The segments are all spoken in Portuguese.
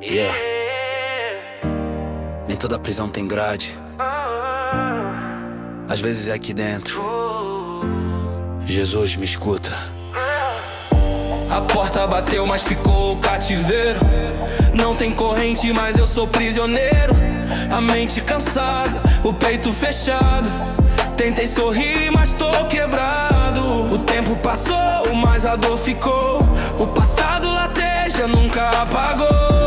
Yeah. Nem toda prisão tem grade. Às vezes é aqui dentro. Jesus me escuta. A porta bateu, mas ficou o cativeiro. Não tem corrente, mas eu sou prisioneiro. A mente cansada, o peito fechado. Tentei sorrir, mas tô quebrado. O tempo passou, mas a dor ficou. O passado lateja, nunca apagou.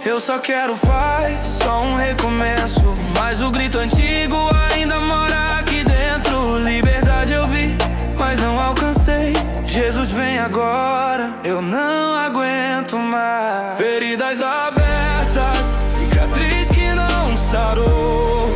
Eu só quero paz, só um recomeço. Mas o grito antigo ainda mora aqui dentro. Liberdade eu vi, mas não alcancei. Jesus vem agora, eu não aguento mais. Feridas abertas, cicatriz que não sarou.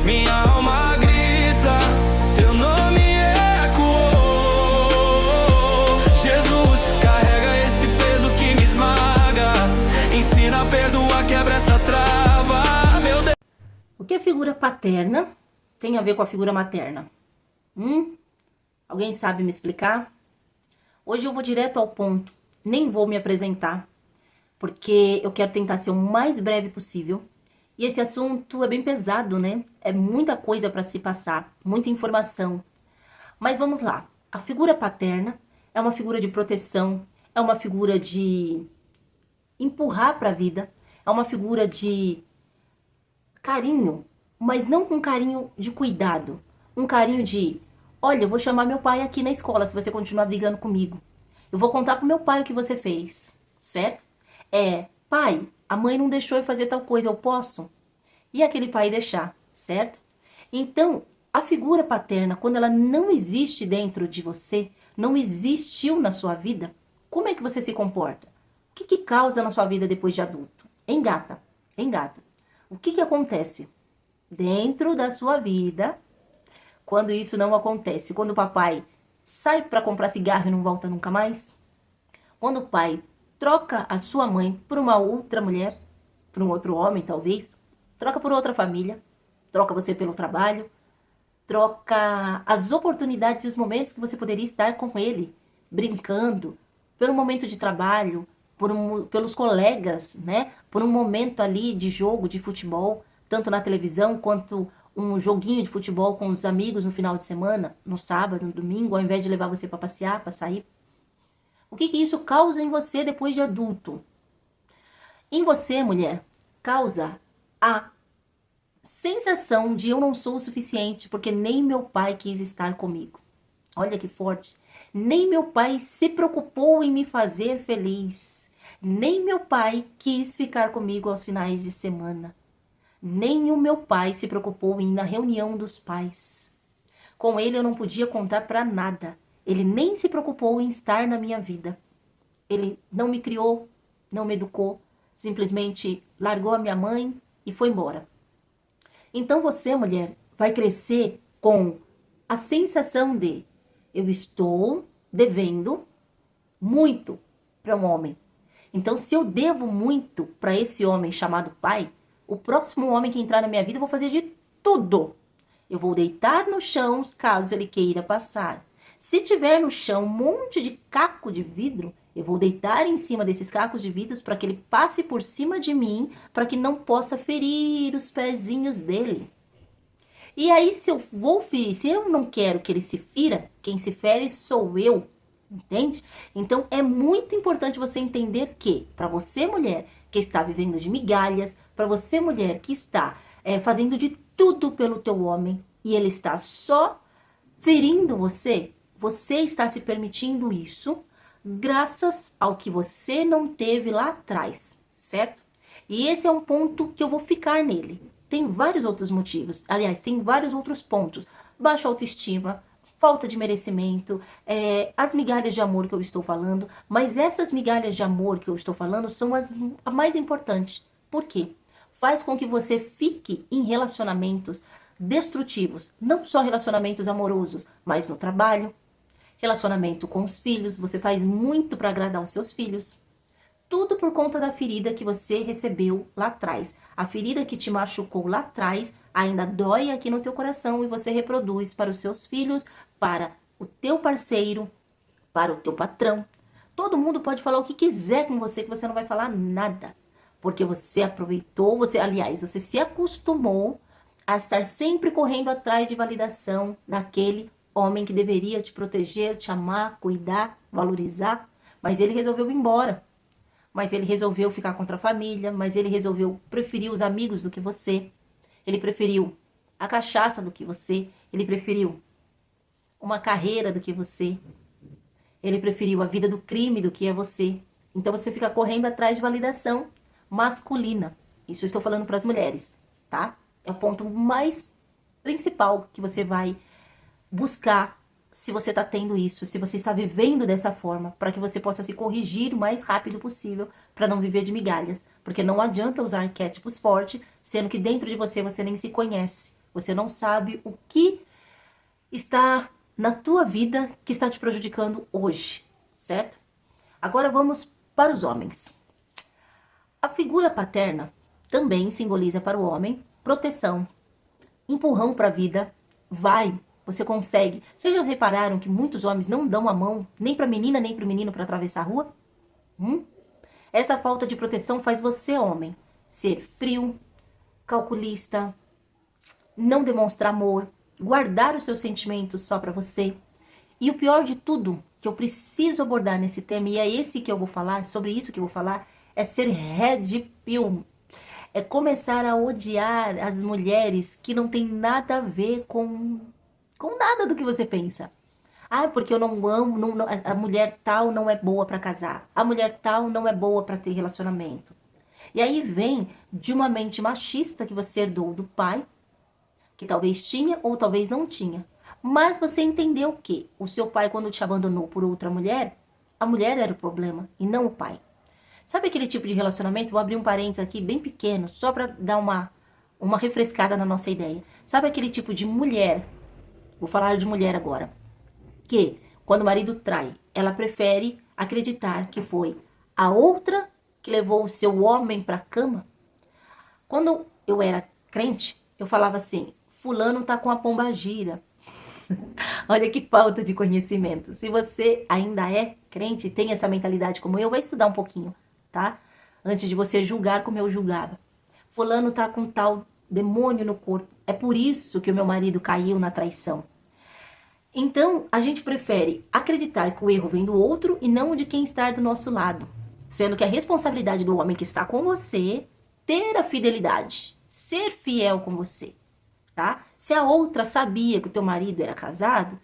Minha alma grita, teu nome ecoou. Jesus, carrega esse peso que me esmaga. Ensina a perdoar, quebra essa trava, meu Deus. O que a figura paterna tem a ver com a figura materna? Alguém sabe me explicar? Hoje eu vou direto ao ponto, nem vou me apresentar, porque eu quero tentar ser o mais breve possível. E esse assunto é bem pesado, né? É muita coisa para se passar, muita informação. Mas vamos lá. A figura paterna é uma figura de proteção, é uma figura de empurrar para a vida, é uma figura de carinho, mas não com carinho de cuidado. Um carinho de, olha, eu vou chamar meu pai aqui na escola se você continuar brigando comigo. Eu vou contar pro meu pai o que você fez, certo? Pai, a mãe não deixou eu fazer tal coisa, eu posso? E aquele pai deixar, certo? Então, a figura paterna, quando ela não existe dentro de você, não existiu na sua vida, como é que você se comporta? O que causa na sua vida depois de adulto? Engata. O que acontece dentro da sua vida quando isso não acontece? Quando o papai sai para comprar cigarro e não volta nunca mais? Quando o pai troca a sua mãe por uma outra mulher, por um outro homem talvez, troca por outra família, troca você pelo trabalho, troca as oportunidades e os momentos que você poderia estar com ele, brincando, pelo momento de trabalho, pelos colegas, né? Por um momento ali de jogo de futebol, tanto na televisão quanto um joguinho de futebol com os amigos no final de semana, no sábado, no domingo, ao invés de levar você para passear, para sair. O que isso causa em você depois de adulto? Em você, mulher, causa a sensação de eu não sou o suficiente porque nem meu pai quis estar comigo. Olha que forte. Nem meu pai se preocupou em me fazer feliz. Nem meu pai quis ficar comigo aos finais de semana. Nem o meu pai se preocupou em ir na reunião dos pais. Com ele eu não podia contar para nada. Ele nem se preocupou em estar na minha vida. Ele não me criou, não me educou, simplesmente largou a minha mãe e foi embora. Então você, mulher, vai crescer com a sensação de eu estou devendo muito para um homem. Então, se eu devo muito para esse homem chamado pai, o próximo homem que entrar na minha vida eu vou fazer de tudo. Eu vou deitar no chão caso ele queira passar. Se tiver no chão um monte de caco de vidro, eu vou deitar em cima desses cacos de vidro para que ele passe por cima de mim, para que não possa ferir os pezinhos dele. E aí, se eu vou ferir, se eu não quero que ele se fira, quem se fere sou eu, entende? Então, é muito importante você entender que, para você, mulher, que está vivendo de migalhas, para você, mulher, que está fazendo de tudo pelo teu homem, e ele está só ferindo você, você está se permitindo isso, graças ao que você não teve lá atrás, certo? E esse é um ponto que eu vou ficar nele. Tem vários outros motivos, aliás, tem vários outros pontos. Baixa autoestima, falta de merecimento, as migalhas de amor que eu estou falando, mas essas migalhas de amor que eu estou falando são as mais importantes. Por quê? Faz com que você fique em relacionamentos destrutivos, não só relacionamentos amorosos, mas no trabalho, relacionamento com os filhos, você faz muito para agradar os seus filhos. Tudo por conta da ferida que você recebeu lá atrás. A ferida que te machucou lá atrás ainda dói aqui no teu coração e você reproduz para os seus filhos, para o teu parceiro para o teu patrão. Todo mundo pode falar o que quiser com você, que você não vai falar nada. Porque você aproveitou, você se acostumou a estar sempre correndo atrás de validação daquele homem que deveria te proteger, te amar, cuidar, valorizar. Mas ele resolveu ir embora. Mas ele resolveu ficar contra a família. Mas ele resolveu preferir os amigos do que você. Ele preferiu a cachaça do que você. Ele preferiu uma carreira do que você. Ele preferiu a vida do crime do que é você. Então você fica correndo atrás de validação masculina. Isso eu estou falando para as mulheres, tá? É o ponto mais principal que você vai buscar se você está tendo isso, se você está vivendo dessa forma, para que você possa se corrigir o mais rápido possível para não viver de migalhas. Porque não adianta usar arquétipos fortes, sendo que dentro de você nem se conhece. Você não sabe o que está na tua vida que está te prejudicando hoje, certo? Agora vamos para os homens. A figura paterna também simboliza para o homem proteção, empurrão para a vida, vai, você consegue. Vocês já repararam que muitos homens não dão a mão nem para a menina nem para o menino para atravessar a rua? Essa falta de proteção faz você, homem, ser frio, calculista, não demonstrar amor, guardar os seus sentimentos só para você. E o pior de tudo, que eu preciso abordar nesse tema, e é esse que eu vou falar, sobre isso que eu vou falar, é ser red pill. É começar a odiar as mulheres que não tem nada a ver com nada do que você pensa. Ah, porque eu não amo, a mulher tal não é boa para casar. A mulher tal não é boa para ter relacionamento. E aí vem de uma mente machista que você herdou do pai, que talvez tinha ou talvez não tinha. Mas você entendeu que o seu pai, quando te abandonou por outra mulher, a mulher era o problema e não o pai. Sabe aquele tipo de relacionamento? Vou abrir um parênteses aqui bem pequeno, só para dar uma refrescada na nossa ideia. Sabe aquele tipo de mulher, vou falar de mulher agora, que quando o marido trai, ela prefere acreditar que foi a outra que levou o seu homem para a cama? Quando eu era crente, eu falava assim, fulano tá com a pombagira. Olha que falta de conhecimento. Se você ainda é crente, tem essa mentalidade como eu, vai estudar um pouquinho, tá? Antes de você julgar como eu julgava. Fulano tá com tal demônio no corpo. É por isso que o meu marido caiu na traição. Então, a gente prefere acreditar que o erro vem do outro e não de quem está do nosso lado. Sendo que a responsabilidade do homem que está com você, ter a fidelidade, ser fiel com você. Tá? Se a outra sabia que o teu marido era casado,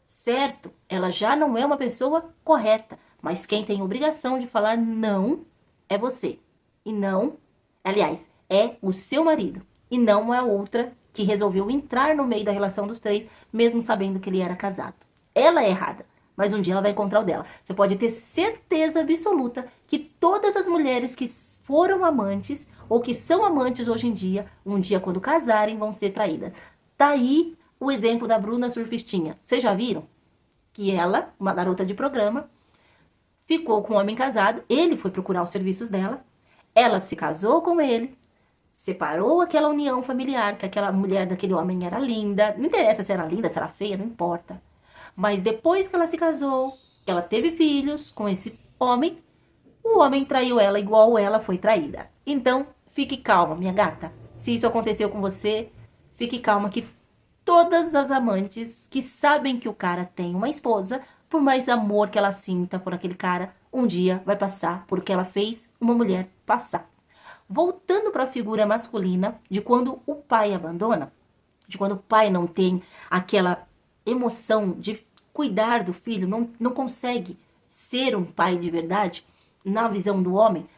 certo, ela já não é uma pessoa correta. Mas quem tem obrigação de falar não é você. E não, aliás, é o seu marido. E não a outra que resolveu entrar no meio da relação dos três, mesmo sabendo que ele era casado. Ela é errada, mas um dia ela vai encontrar o dela. Você pode ter certeza absoluta que todas as mulheres que foram amantes ou que são amantes hoje em dia, um dia quando casarem vão ser traídas. Tá aí o exemplo da Bruna Surfistinha. Vocês já viram? Que ela, uma garota de programa, ficou com um homem casado, ele foi procurar os serviços dela, ela se casou com ele, separou aquela união familiar, que aquela mulher daquele homem era linda, não interessa se era linda, se era feia, não importa. Mas depois que ela se casou, ela teve filhos com esse homem, o homem traiu ela igual ela foi traída. Então, fique calma, minha gata. Se isso aconteceu com você, fique calma que todas as amantes que sabem que o cara tem uma esposa, por mais amor que ela sinta por aquele cara, um dia vai passar por o que ela fez uma mulher passar. Voltando para a figura masculina de quando o pai abandona, de quando o pai não tem aquela emoção de cuidar do filho, não consegue ser um pai de verdade, na visão do homem,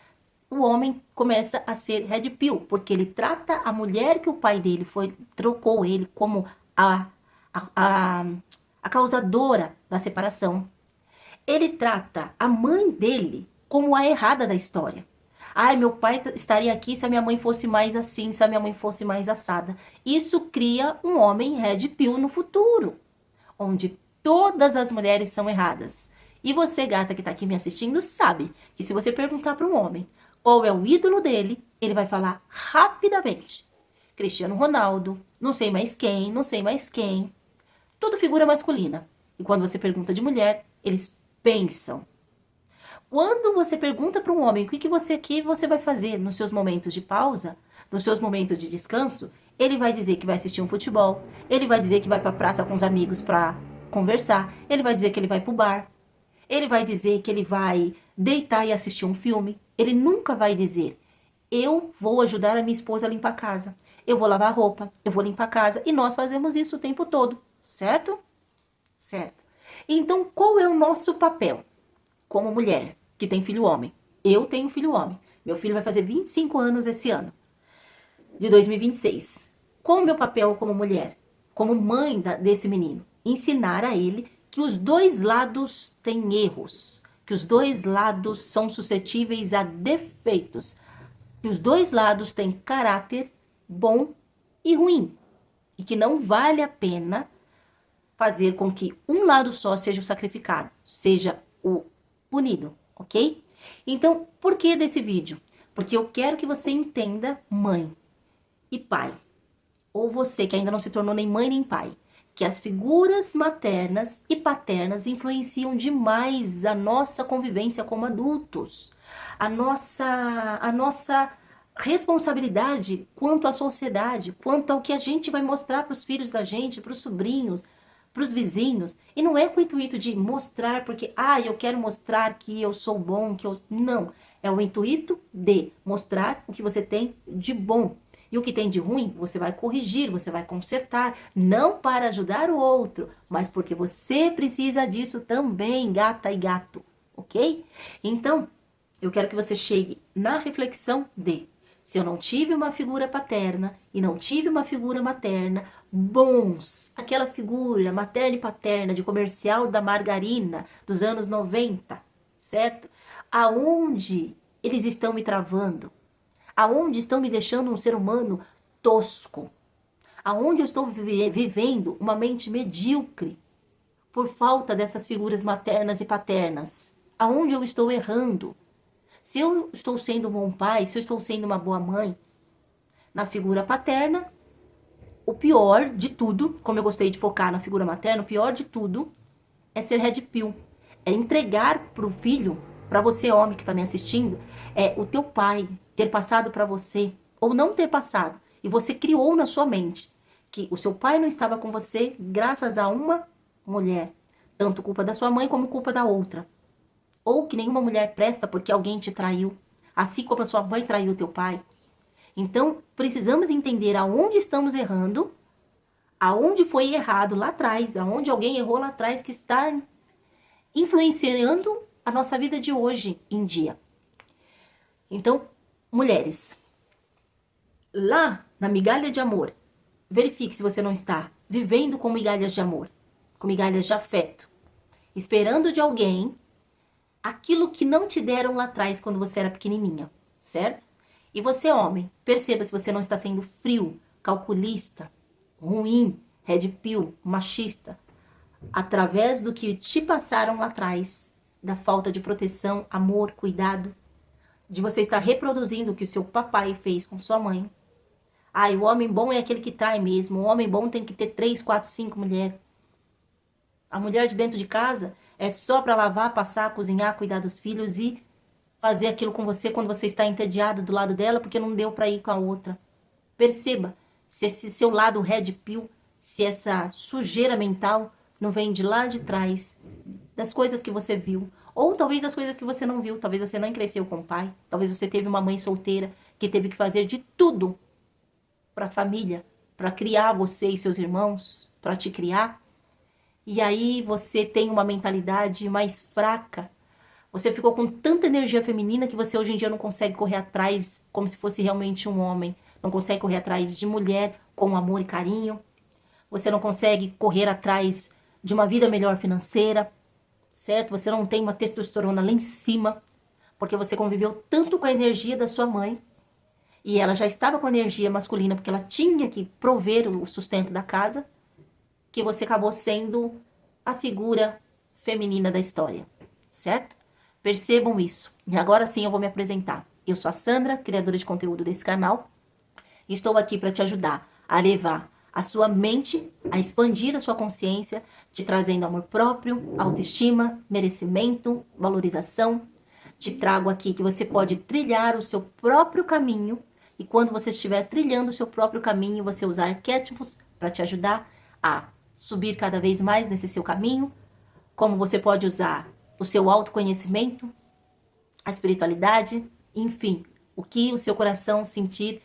o homem começa a ser red pill, porque ele trata a mulher que o pai dele trocou ele como a causadora da separação. Ele trata a mãe dele como a errada da história. Ai, meu pai estaria aqui se a minha mãe fosse mais assim, se a minha mãe fosse mais assada. Isso cria um homem red pill no futuro, onde todas as mulheres são erradas. E você, gata, que tá aqui me assistindo, sabe que se você perguntar para um homem qual é o ídolo dele, ele vai falar rapidamente. Cristiano Ronaldo, não sei mais quem. Tudo figura masculina. E quando você pergunta de mulher, eles pensam. Quando você pergunta para um homem o que você vai fazer nos seus momentos de pausa, nos seus momentos de descanso, ele vai dizer que vai assistir um futebol, ele vai dizer que vai para a praça com os amigos para conversar, ele vai dizer que ele vai para o bar, ele vai dizer que ele vai deitar e assistir um filme. Ele nunca vai dizer: eu vou ajudar a minha esposa a limpar a casa, eu vou lavar a roupa, eu vou limpar a casa. E nós fazemos isso o tempo todo, certo? Certo. Então, qual é o nosso papel como mulher que tem filho homem? Eu tenho filho homem. Meu filho vai fazer 25 anos esse ano, de 2026. Qual é o meu papel como mulher? Como mãe desse menino? Ensinar a ele que os dois lados têm erros, que os dois lados são suscetíveis a defeitos, que os dois lados têm caráter bom e ruim, e que não vale a pena fazer com que um lado só seja o sacrificado, seja o punido, ok? Então, por que desse vídeo? Porque eu quero que você entenda, mãe e pai, ou você que ainda não se tornou nem mãe nem pai, que as figuras maternas e paternas influenciam demais a nossa convivência como adultos, a nossa responsabilidade quanto à sociedade, quanto ao que a gente vai mostrar para os filhos da gente, para os sobrinhos, para os vizinhos. E não é com o intuito de mostrar porque, eu quero mostrar que eu sou bom, que eu... Não, é o intuito de mostrar o que você tem de bom. E o que tem de ruim, você vai corrigir, você vai consertar, não para ajudar o outro, mas porque você precisa disso também, gata e gato, ok? Então, eu quero que você chegue na reflexão de: se eu não tive uma figura paterna e não tive uma figura materna bons, aquela figura materna e paterna de comercial da margarina dos anos 90, certo? Aonde eles estão me travando? Aonde estão me deixando um ser humano tosco? Aonde eu estou vivendo uma mente medíocre por falta dessas figuras maternas e paternas? Aonde eu estou errando? Se eu estou sendo um bom pai, se eu estou sendo uma boa mãe, na figura paterna, o pior de tudo, como eu gostei de focar na figura materna, o pior de tudo é ser red pill. É entregar para o filho, para você homem que está me assistindo, o teu pai ter passado para você, ou não ter passado, e você criou na sua mente que o seu pai não estava com você graças a uma mulher, tanto culpa da sua mãe como culpa da outra. Ou que nenhuma mulher presta porque alguém te traiu, assim como a sua mãe traiu o teu pai. Então, precisamos entender aonde estamos errando, aonde foi errado lá atrás, aonde alguém errou lá atrás que está influenciando a nossa vida de hoje em dia. Então, mulheres, lá na migalha de amor, verifique se você não está vivendo com migalhas de amor, com migalhas de afeto, esperando de alguém aquilo que não te deram lá atrás quando você era pequenininha, certo? E você, homem, perceba se você não está sendo frio, calculista, ruim, red pill, machista, através do que te passaram lá atrás, da falta de proteção, amor, cuidado, de você estar reproduzindo o que o seu papai fez com sua mãe. O homem bom é aquele que trai mesmo, o homem bom tem que ter 3, 4, 5 mulheres. A mulher de dentro de casa é só para lavar, passar, cozinhar, cuidar dos filhos e fazer aquilo com você quando você está entediado do lado dela porque não deu para ir com a outra. Perceba se esse seu lado red pill, se essa sujeira mental não vem de lá de trás, das coisas que você viu, ou talvez das coisas que você não viu. Talvez você não cresceu com o pai, talvez você teve uma mãe solteira que teve que fazer de tudo para a família, para criar você e seus irmãos, para te criar. E aí você tem uma mentalidade mais fraca. Você ficou com tanta energia feminina que você hoje em dia não consegue correr atrás como se fosse realmente um homem. Não consegue correr atrás de mulher com amor e carinho. Você não consegue correr atrás de uma vida melhor financeira, certo? Você não tem uma testosterona lá em cima, porque você conviveu tanto com a energia da sua mãe, e ela já estava com a energia masculina, porque ela tinha que prover o sustento da casa, que você acabou sendo a figura feminina da história, certo? Percebam isso. E agora sim eu vou me apresentar. Eu sou a Sandra, criadora de conteúdo desse canal, e estou aqui para te ajudar a levar a sua mente, a expandir a sua consciência, te trazendo amor próprio, autoestima, merecimento, valorização. Te trago aqui que você pode trilhar o seu próprio caminho, e quando você estiver trilhando o seu próprio caminho, você usar arquétipos para te ajudar a subir cada vez mais nesse seu caminho, como você pode usar o seu autoconhecimento, a espiritualidade, enfim, o que o seu coração sentir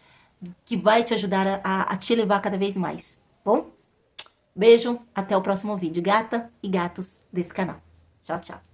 que vai te ajudar a te elevar cada vez mais, bom? Beijo, até o próximo vídeo, gata e gatos desse canal. Tchau, tchau.